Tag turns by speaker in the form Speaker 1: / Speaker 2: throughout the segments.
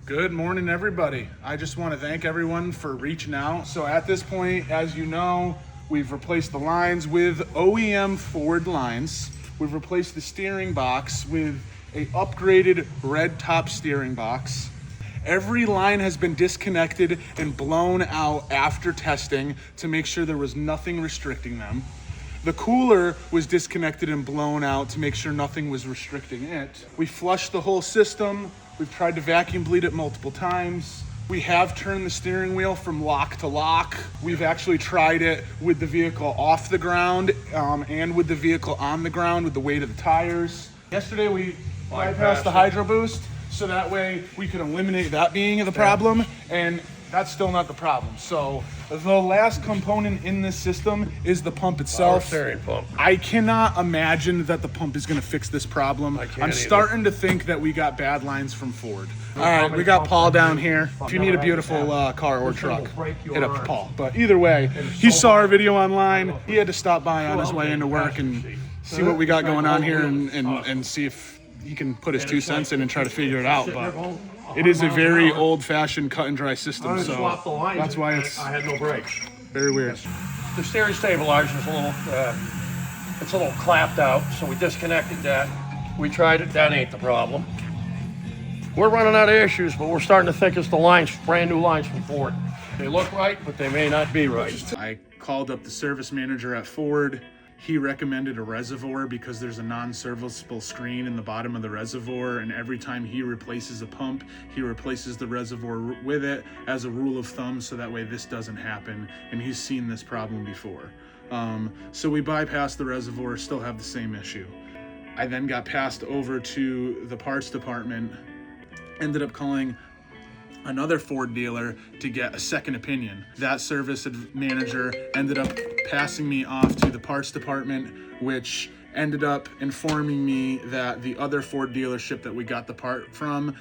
Speaker 1: Good morning, everybody. I just want to thank everyone for reaching out. So at this point, as you know, we've replaced the lines with OEM Ford lines. We've replaced the steering box with a upgraded red top steering box. Every line has been disconnected and blown out after testing to make sure there was nothing restricting them. The cooler was disconnected and blown out to make sure nothing was restricting it. We flushed the whole system. We've tried to vacuum bleed it multiple times. We have turned the steering wheel from lock to lock. We've actually tried it with the vehicle off the ground and with the vehicle on the ground with the weight of the tires. Yesterday we bypassed the hydro boost so that way we could eliminate that being the problem, and that's still not the problem. So the last component in this system is the pump itself.
Speaker 2: Steering pump.
Speaker 1: I cannot imagine that the pump is going to fix this problem. I'm starting to think that we got bad lines from Ford. All right, we got Paul down here. If you need a beautiful car or truck, hit up Paul. But either way, he saw our video online. He had to stop by on his way into work and see what we got going on here and see if he can put his 2 cents in and try to figure it out. But it is a very old-fashioned cut-and-dry system, so that's why
Speaker 2: I had no brakes.
Speaker 1: very weird.
Speaker 2: The steering stabilizer is it's a little clapped out, so we disconnected that. We tried it, that ain't the problem. We're running out of issues, but we're starting to think it's the lines, brand new lines from Ford. They look right, but they may not be right.
Speaker 1: I called up the service manager at Ford. He recommended a reservoir because there's a non-serviceable screen in the bottom of the reservoir, and every time he replaces a pump, he replaces the reservoir with it as a rule of thumb, so that way this doesn't happen, and he's seen this problem before. So we bypassed the reservoir, still have the same issue. I then got passed over to the parts department, ended up calling another Ford dealer to get a second opinion. That service manager ended up passing me off to the parts department, which ended up informing me that the other Ford dealership that we got the part from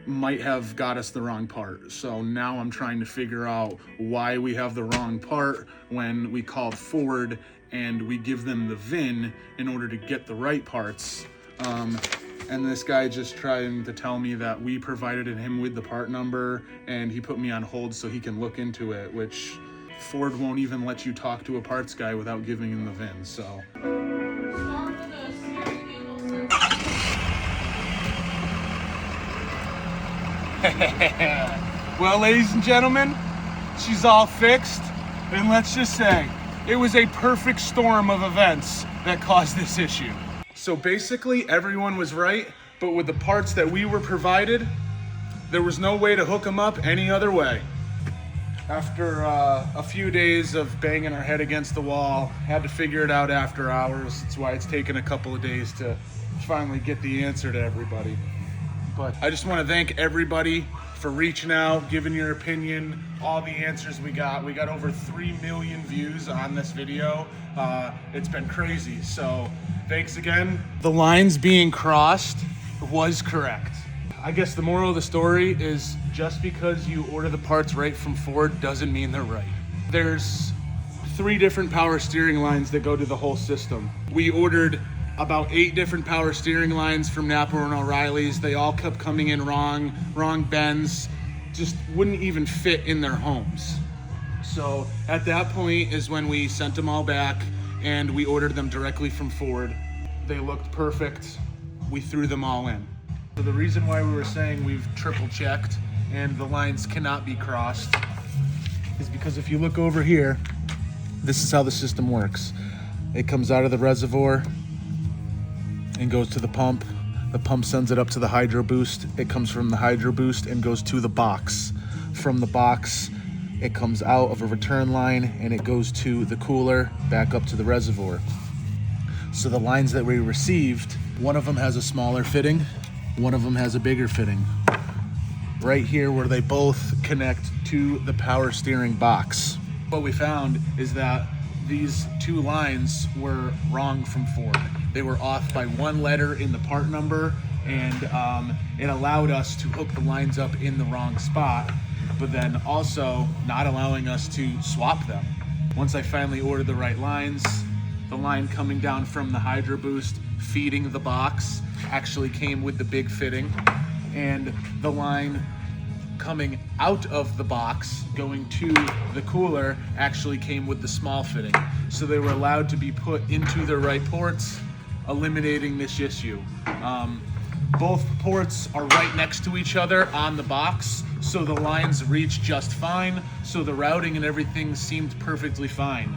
Speaker 1: might have got us the wrong part. So now I'm trying to figure out why we have the wrong part when we called Ford and we give them the VIN in order to get the right parts. And this guy just trying to tell me that we provided him with the part number and he put me on hold so he can look into it, which Ford won't even let you talk to a parts guy without giving him the VIN, so. Well, ladies and gentlemen, she's all fixed, and let's just say it was a perfect storm of events that caused this issue. So basically everyone was right, but with the parts that we were provided, there was no way to hook them up any other way. After a few days of banging our head against the wall, had to figure it out after hours. That's why it's taken a couple of days to finally get the answer to everybody. But I just want to thank everybody for reaching out, giving your opinion, all the answers we got. We got over 3 million views on this video. It's been crazy, so thanks again. The lines being crossed was correct. I guess the moral of the story is just because you order the parts right from Ford doesn't mean they're right. There's 3 different power steering lines that go to the whole system. We ordered about 8 different power steering lines from Napa and O'Reilly's. They all kept coming in wrong bends, just wouldn't even fit in their homes. So at that point is when we sent them all back and we ordered them directly from Ford. They looked perfect. We threw them all in. So the reason why we were saying we've triple checked and the lines cannot be crossed is because if you look over here, this is how the system works. It comes out of the reservoir and goes to the pump. The pump sends it up to the hydro boost. It comes from the hydro boost and goes to the box. From the box, it comes out of a return line and it goes to the cooler, back up to the reservoir. So the lines that we received, one of them has a smaller fitting, one of them has a bigger fitting. Right here where they both connect to the power steering box. What we found is that these 2 lines were wrong from Ford. They were off by 1 letter in the part number, and it allowed us to hook the lines up in the wrong spot, but then also not allowing us to swap them. Once I finally ordered the right lines, the line coming down from the hydro boost feeding the box actually came with the big fitting, and the line coming out of the box going to the cooler actually came with the small fitting. So they were allowed to be put into their right ports, eliminating this issue. Both ports are right next to each other on the box, so the lines reach just fine, so the routing and everything seemed perfectly fine.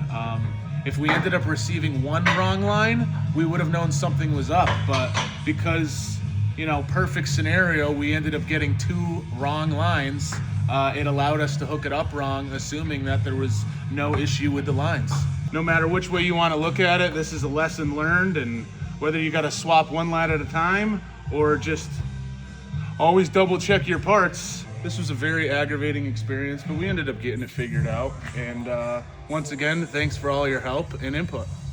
Speaker 1: If we ended up receiving one wrong line, we would have known something was up, but because, you know, perfect scenario, we ended up getting 2 wrong lines. It allowed us to hook it up wrong, assuming that there was no issue with the lines. No matter which way you want to look at it, this is a lesson learned, and whether you got to swap one line at a time or just always double check your parts. This was a very aggravating experience, but we ended up getting it figured out. And once again, thanks for all your help and input.